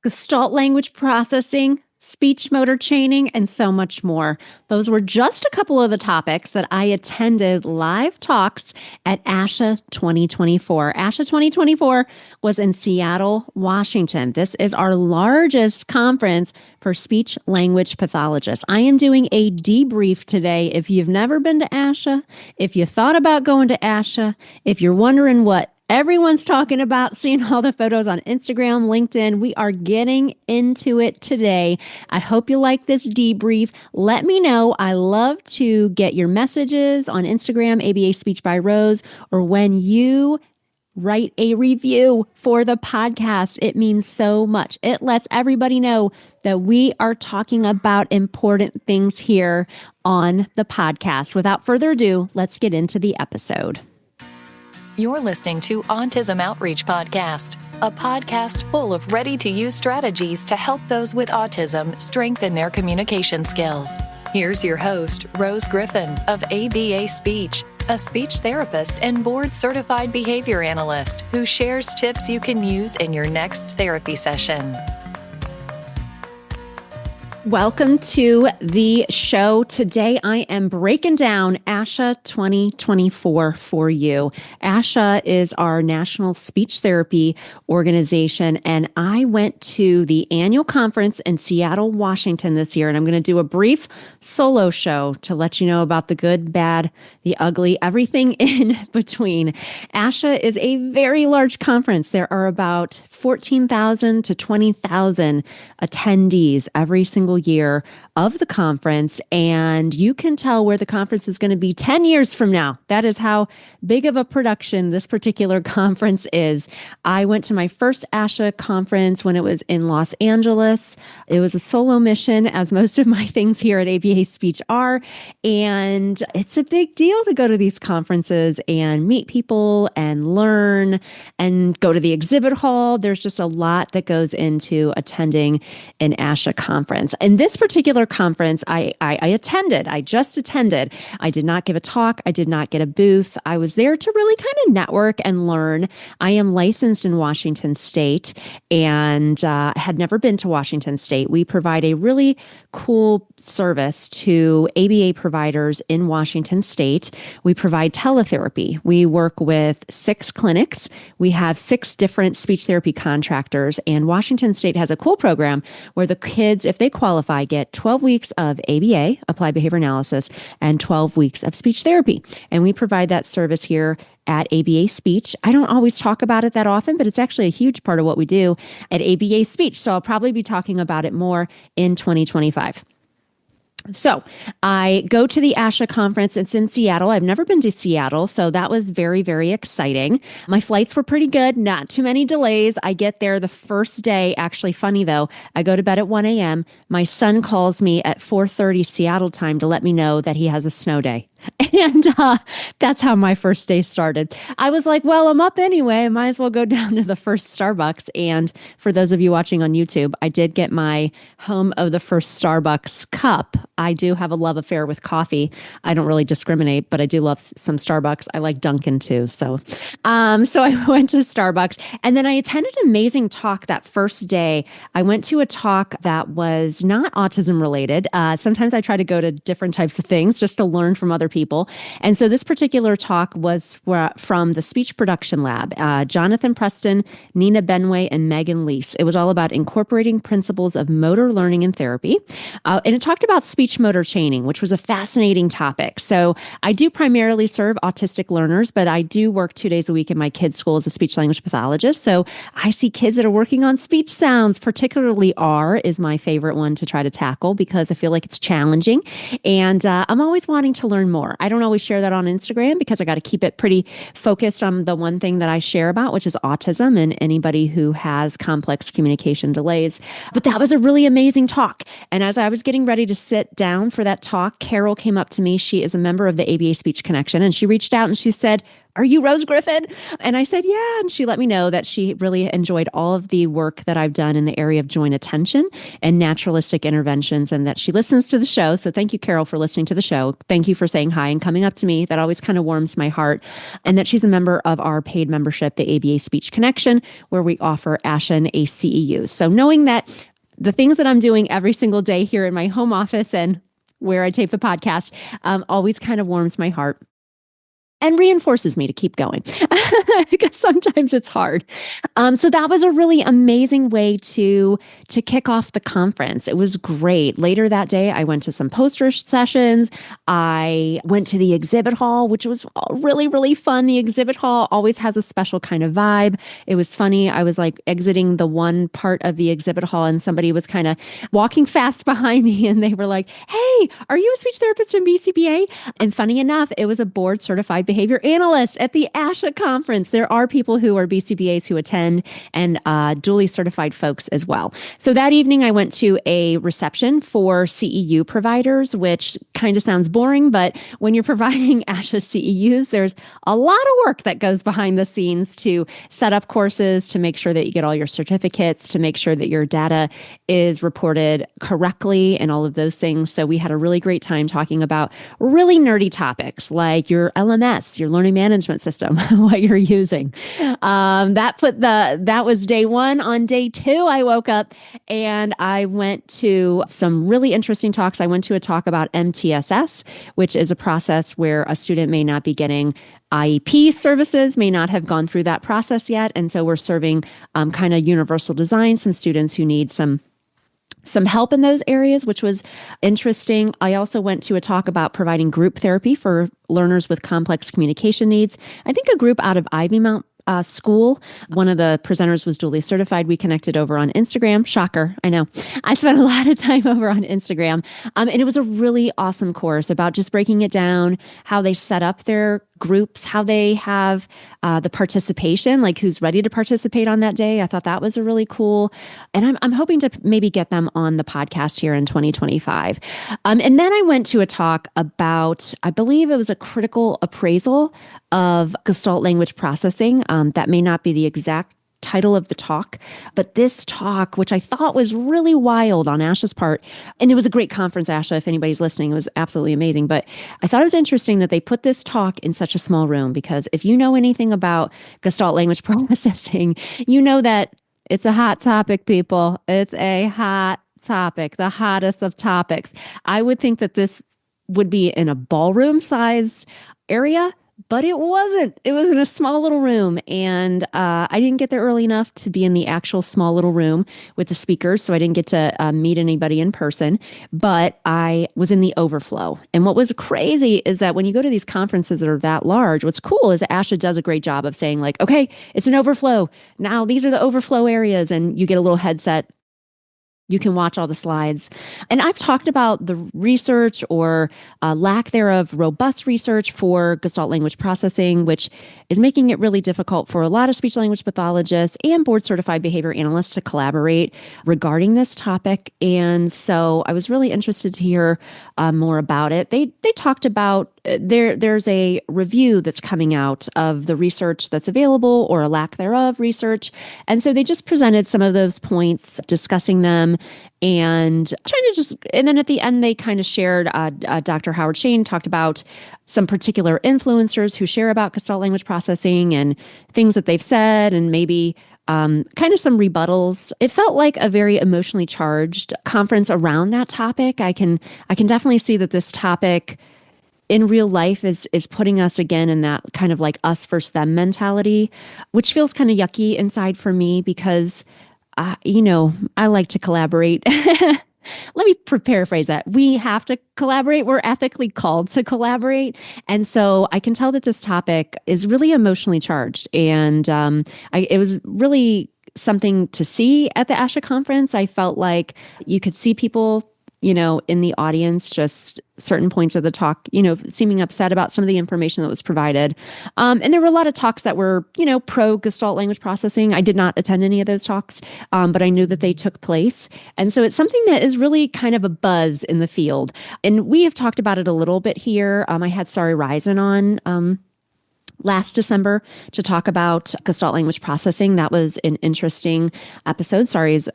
gestalt language processing, speech motor chaining, and so much more. Those were just a couple of the topics that I attended live talks at ASHA 2024. ASHA 2024 was in Seattle, Washington. This is our largest conference for speech language pathologists. I am doing a debrief today. If you've never been to ASHA, if you thought about going to ASHA, if you're wondering what everyone's talking about, seeing all the photos on Instagram, LinkedIn. We are getting into it today. I hope you like this debrief. Let me know. I love to get your messages on Instagram, ABA Speech by Rose, or when you write a review for the podcast. It means so much. It lets everybody know that we are talking about important things here on the podcast. Without further ado, let's get into the episode. You're listening to Autism Outreach Podcast, a podcast full of ready-to-use strategies to help those with autism strengthen their communication skills. Here's your host, Rose Griffin of ABA Speech, a speech therapist and board-certified behavior analyst who shares tips you can use in your next therapy session. Welcome to the show. Today, I am breaking down ASHA 2024 for you. ASHA is our national speech therapy organization, and I went to the annual conference in Seattle, Washington this year, and I'm going to do a brief solo show to let you know about the good, bad, the ugly, everything in between. ASHA is a very large conference. There are about 14,000 to 20,000 attendees every single year of the conference, and you can tell where the conference is going to be 10 years from now. That is how big of a production this particular conference is. I went to my first ASHA conference when it was in Los Angeles. It was a solo mission, as most of my things here at ABA Speech are, and it's a big deal to go to these conferences and meet people and learn and go to the exhibit hall. There's just a lot that goes into attending an ASHA conference. And this particular conference, I attended. I just attended. I did not give a talk. I did not get a booth. I was there to really kind of network and learn. I am licensed in Washington State and had never been to Washington State. We provide a really cool service to ABA providers in Washington State. We provide teletherapy. We work with 6 clinics. We have 6 different speech therapy contractors, and Washington State has a cool program where the kids, if they qualify, get 12 weeks of ABA, Applied Behavior Analysis, and 12 weeks of speech therapy. And we provide that service here at ABA Speech. I don't always talk about it that often, but it's actually a huge part of what we do at ABA Speech. So I'll probably be talking about it more in 2025. So I go to the ASHA conference. It's in Seattle. I've never been to Seattle, so that was very, very exciting. My flights were pretty good, not too many delays. I get there the first day. Actually, funny though, I go to bed at 1 a.m. My son calls me at 4:30 Seattle time to let me know that he has a snow day. And that's how my first day started. I was like, well, I'm up anyway. I might as well go down to the first Starbucks. And for those of you watching on YouTube, I did get my home of the first Starbucks cup. I do have a love affair with coffee. I don't really discriminate, but I do love some Starbucks. I like Dunkin' too. So I went to Starbucks, and then I attended an amazing talk that first day. I went to a talk that was not autism related. Sometimes I try to go to different types of things just to learn from other people. And so this particular talk was from the Speech Production Lab, Jonathan Preston, Nina Benway, and Megan Leese. It was all about incorporating principles of motor learning in therapy. And it talked about speech motor chaining, which was a fascinating topic. So I do primarily serve autistic learners, but I do work 2 days a week in my kids' school as a speech language pathologist. So I see kids that are working on speech sounds, particularly R is my favorite one to try to tackle because I feel like it's challenging. And I'm always wanting to learn more. I don't always share that on Instagram because I got to keep it pretty focused on the one thing that I share about, which is autism and anybody who has complex communication delays. But that was a really amazing talk. And as I was getting ready to sit down for that talk, Carol came up to me. She is a member of the ABA Speech Connection, and she reached out and she said, are you Rose Griffin? And I said, yeah. And she let me know that she really enjoyed all of the work that I've done in the area of joint attention and naturalistic interventions, and that she listens to the show. So thank you, Carol, for listening to the show. Thank you for saying hi and coming up to me. That always kind of warms my heart. And that she's a member of our paid membership, the ABA Speech Connection, where we offer ASHA and ACEUs. So knowing that the things that I'm doing every single day here in my home office and where I tape the podcast always kind of warms my heart and reinforces me to keep going because sometimes it's hard. So that was a really amazing way to kick off the conference. It was great. Later that day, I went to some poster sessions. I went to the exhibit hall, which was really, really fun. The exhibit hall always has a special kind of vibe. It was funny. I was like exiting the one part of the exhibit hall and somebody was kind of walking fast behind me and they were like, hey, are you a speech therapist in BCBA? And funny enough, it was a board certified behavior analyst at the ASHA conference. There are people who are BCBAs who attend and duly certified folks as well. So that evening I went to a reception for CEU providers, which kind of sounds boring, but when you're providing ASHA CEUs, there's a lot of work that goes behind the scenes to set up courses, to make sure that you get all your certificates, to make sure that your data is reported correctly and all of those things. So we had a really great time talking about really nerdy topics like your LMS, your learning management system, what you're using. That was day one. On day two, I woke up and I went to some really interesting talks. I went to a talk about MTSS, which is a process where a student may not be getting IEP services, may not have gone through that process yet. And so we're serving kind of universal design, some students who need some help in those areas, which was interesting. I also went to a talk about providing group therapy for learners with complex communication needs. I think a group out of Ivy Mount School. One of the presenters was duly certified. We connected over on Instagram. Shocker, I know. I spent a lot of time over on Instagram. And it was a really awesome course about just breaking it down, how they set up their groups, how they have the participation, like who's ready to participate on that day. I thought that was a really cool. And I'm hoping to maybe get them on the podcast here in 2025. And then I went to a talk about, I believe it was a critical appraisal of gestalt language processing. That may not be the exact title of the talk, but this talk, which I thought was really wild on ASHA's part, and it was a great conference, ASHA, if anybody's listening, it was absolutely amazing, but I thought it was interesting that they put this talk in such a small room, because if you know anything about gestalt language processing, you know that it's a hot topic, people. It's a hot topic, the hottest of topics. I would think that this would be in a ballroom-sized area, but it wasn't. It was in a small little room, and I didn't get there early enough to be in the actual small little room with the speakers, so I didn't get to meet anybody in person, but I was in the overflow. And what was crazy is that when you go to these conferences that are that large, what's cool is ASHA does a great job of saying like, okay, it's an overflow. Now these are the overflow areas, and you get a little headset. You can watch all the slides. And I've talked about the research or lack thereof robust research for gestalt language processing, which is making it really difficult for a lot of speech language pathologists and board certified behavior analysts to collaborate regarding this topic. And so I was really interested to hear more about it. They talked about there's a review that's coming out of the research that's available, or a lack thereof research. And so they just presented some of those points, discussing them and trying to and then at the end, they kind of shared, Dr. Howard Shane talked about some particular influencers who share about gestalt language processing and things that they've said, and maybe kind of some rebuttals. It felt like a very emotionally charged conference around that topic. I can definitely see that this topic in real life is putting us again in that kind of like us versus them mentality, which feels kind of yucky inside for me, because I like to collaborate. Let me paraphrase that. We have to collaborate. We're ethically called to collaborate. And so I can tell that this topic is really emotionally charged. And it was really something to see at the ASHA conference. I felt like you could see people, in the audience, just certain points of the talk, seeming upset about some of the information that was provided. And there were a lot of talks that were, pro gestalt language processing. I did not attend any of those talks, but I knew that they took place. And so it's something that is really kind of a buzz in the field. And we have talked about it a little bit here. I had Sari Risen on last December to talk about gestalt language processing. That was an interesting episode. Sorry, is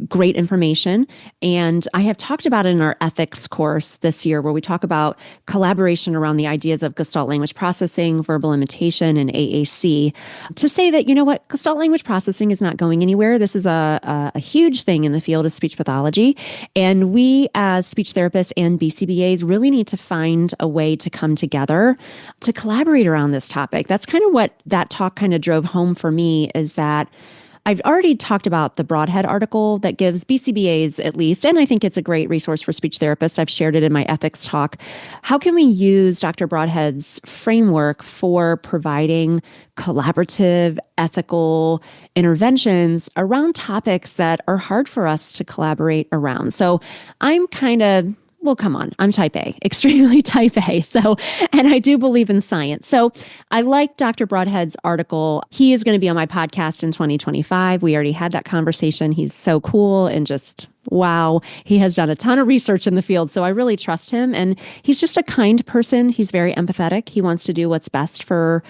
great information. And I have talked about it in our ethics course this year, where we talk about collaboration around the ideas of gestalt language processing, verbal imitation, and AAC, to say that, you know what, gestalt language processing is not going anywhere. This is a huge thing in the field of speech pathology. And we as speech therapists and BCBAs really need to find a way to come together to collaborate around this topic. That's kind of what that talk kind of drove home for me, is that I've already talked about the Broadhead article that gives BCBAs, at least, and I think it's a great resource for speech therapists. I've shared it in my ethics talk. How can we use Dr. Broadhead's framework for providing collaborative, ethical interventions around topics that are hard for us to collaborate around? So I'm kind of, well, come on, I'm type A, extremely type A. So, and I do believe in science. So I like Dr. Broadhead's article. He is going to be on my podcast in 2025. We already had that conversation. He's so cool and just wow. He has done a ton of research in the field. So I really trust him. And he's just a kind person. He's very empathetic. He wants to do what's best for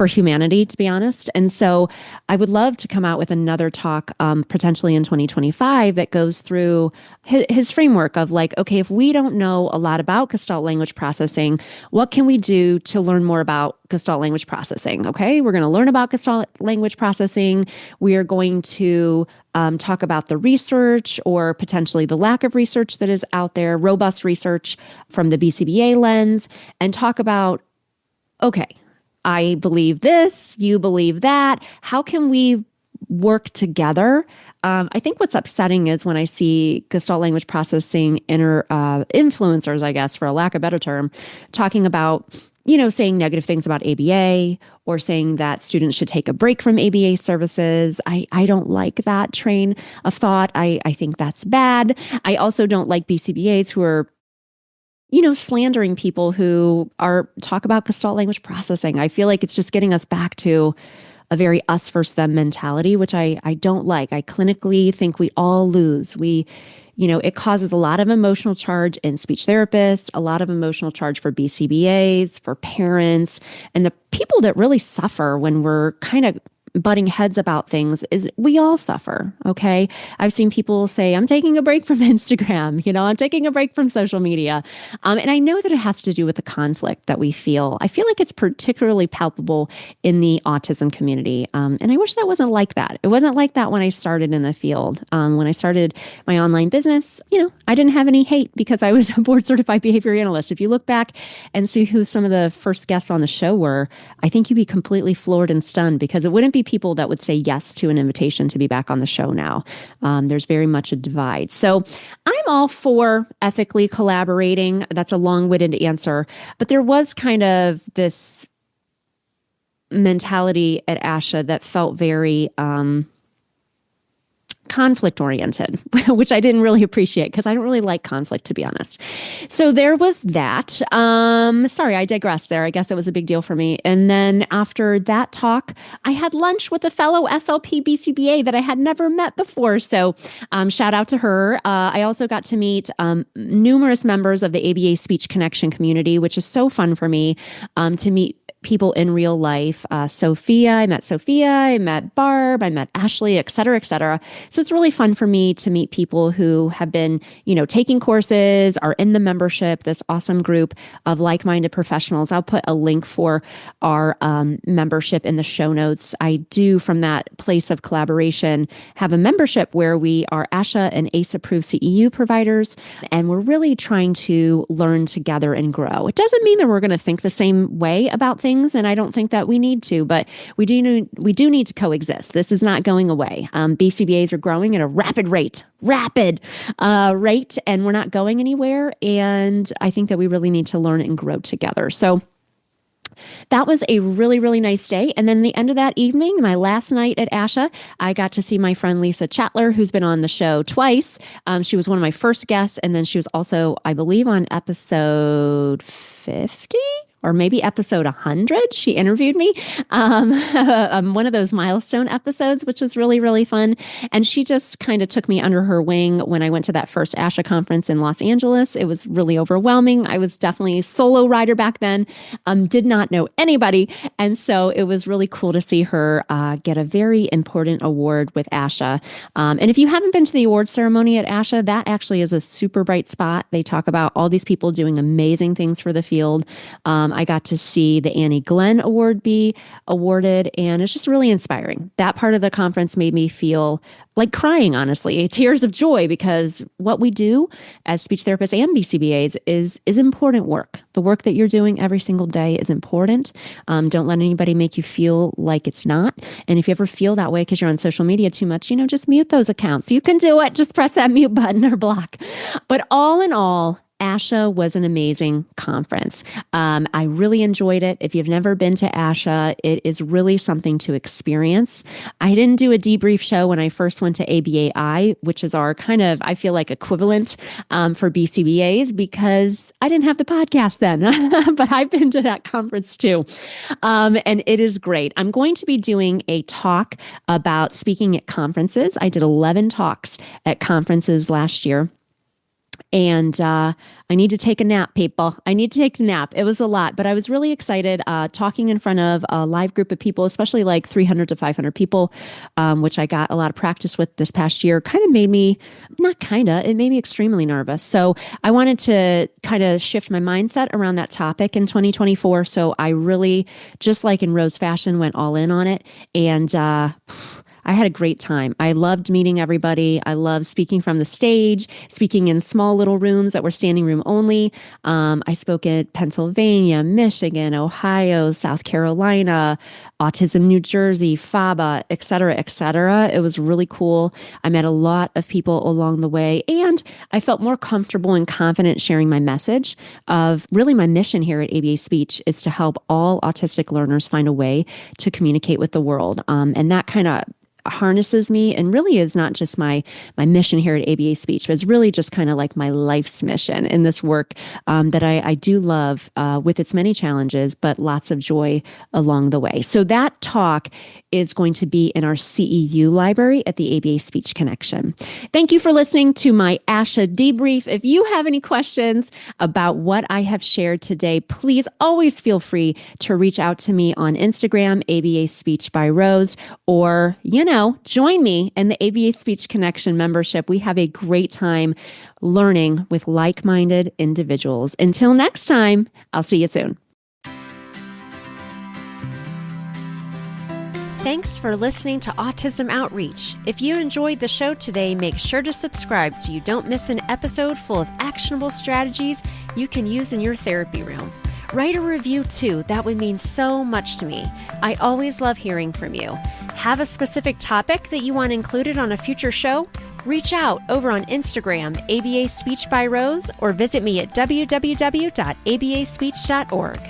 humanity, to be honest. And so I would love to come out with another talk, potentially in 2025, that goes through his framework of like, okay, if we don't know a lot about gestalt language processing, what can we do to learn more about gestalt language processing? Okay, we're going to learn about gestalt language processing. We are going to talk about the research, or potentially the lack of research that is out there, robust research from the BCBA lens, and talk about, okay, I believe this, you believe that. How can we work together? I think what's upsetting is when I see gestalt language processing influencers, I guess, for a lack of a better term, talking about, saying negative things about ABA, or saying that students should take a break from ABA services. I don't like that train of thought. I think that's bad. I also don't like BCBAs who are, slandering people who talk about gestalt language processing. I feel like it's just getting us back to a very us versus them mentality, which I don't like. I clinically think we all lose. It causes a lot of emotional charge in speech therapists, a lot of emotional charge for BCBAs, for parents, and the people that really suffer when we're kind of butting heads about things is we all suffer. Okay. I've seen people say, I'm taking a break from Instagram, I'm taking a break from social media. And I know that it has to do with the conflict that we feel. I feel like it's particularly palpable in the autism community. And I wish that wasn't like that. It wasn't like that when I started in the field. When I started my online business, I didn't have any hate because I was a board certified behavior analyst. If you look back and see who some of the first guests on the show were, I think you'd be completely floored and stunned, because it wouldn't be people that would say yes to an invitation to be back on the show now. There's very much a divide. So I'm all for ethically collaborating. That's a long-winded answer. But there was kind of this mentality at ASHA that felt very conflict oriented, which I didn't really appreciate because I don't really like conflict, to be honest. So there was that. Sorry, I digressed there. I guess it was a big deal for me. And then after that talk, I had lunch with a fellow SLP BCBA that I had never met before. So shout out to her. I also got to meet numerous members of the ABA Speech Connection community, which is so fun for me to meet people in real life. I met Barb, I met Ashley, et cetera, et cetera. So it's really fun for me to meet people who have been, taking courses, are in the membership, this awesome group of like-minded professionals. I'll put a link for our membership in the show notes. I do, from that place of collaboration, have a membership where we are ASHA and ACE approved CEU providers, and we're really trying to learn together and grow. It doesn't mean that we're going to think the same way about things, and I don't think that we need to, but we do need to coexist. This is not going away. BCBAs are growing at a rapid rate, and we're not going anywhere. And I think that we really need to learn and grow together. So that was a really, really nice day. And then the end of that evening, my last night at ASHA, I got to see my friend Lisa Chatler, who's been on the show twice. She was one of my first guests. And then she was also, I believe, on episode 50 or maybe episode 100. She interviewed me one of those milestone episodes, which was really, really fun. And she just kind of took me under her wing when I went to that first ASHA conference in Los Angeles. It was really overwhelming. I was definitely a solo rider back then, did not know anybody. And so it was really cool to see her get a very important award with ASHA. And if you haven't been to the award ceremony at ASHA, that actually is a super bright spot. They talk about all these people doing amazing things for the field. I got to see the Annie Glenn Award be awarded, and it's just really inspiring. That part of the conference made me feel like crying, honestly, tears of joy, because what we do as speech therapists and BCBAs is important work. The work that you're doing every single day is important. Don't let anybody make you feel like it's not. And if you ever feel that way because you're on social media too much, just mute those accounts. You can do it. Just press that mute button or block. But all in all, ASHA was an amazing conference. I really enjoyed it. If you've never been to ASHA, it is really something to experience. I didn't do a debrief show when I first went to ABAI, which is our kind of, I feel like, equivalent for BCBAs, because I didn't have the podcast then, but I've been to that conference too. And it is great. I'm going to be doing a talk about speaking at conferences. I did 11 talks at conferences last year. And I need to take a nap, people. I need to take a nap. It was a lot, but I was really excited talking in front of a live group of people, especially like 300 to 500 people, which I got a lot of practice with this past year. It made me extremely nervous. So I wanted to kind of shift my mindset around that topic in 2024. So I really, just like in Rose fashion, went all in on it. And I had a great time. I loved meeting everybody. I loved speaking from the stage, speaking in small little rooms that were standing room only. I spoke at Pennsylvania, Michigan, Ohio, South Carolina, Autism New Jersey, FABA, et cetera, et cetera. It was really cool. I met a lot of people along the way, and I felt more comfortable and confident sharing my message of really my mission here at ABA Speech is to help all autistic learners find a way to communicate with the world. And that kind of harnesses me and really is not just my mission here at ABA Speech, but it's really just kind of like my life's mission in this work that I do love with its many challenges, but lots of joy along the way. So that talk is going to be in our CEU library at the ABA Speech Connection. Thank you for listening to my ASHA debrief. If you have any questions about what I have shared today, please always feel free to reach out to me on Instagram, ABA Speech by Rose, or, join me in the ABA Speech Connection membership. We have a great time learning with like-minded individuals. Until next time, I'll see you soon. Thanks for listening to Autism Outreach. If you enjoyed the show today, make sure to subscribe so you don't miss an episode full of actionable strategies you can use in your therapy room. Write a review too. That would mean so much to me. I always love hearing from you. Have a specific topic that you want included on a future show? Reach out over on Instagram, ABA Speech by Rose, or visit me at www.abaspeech.org.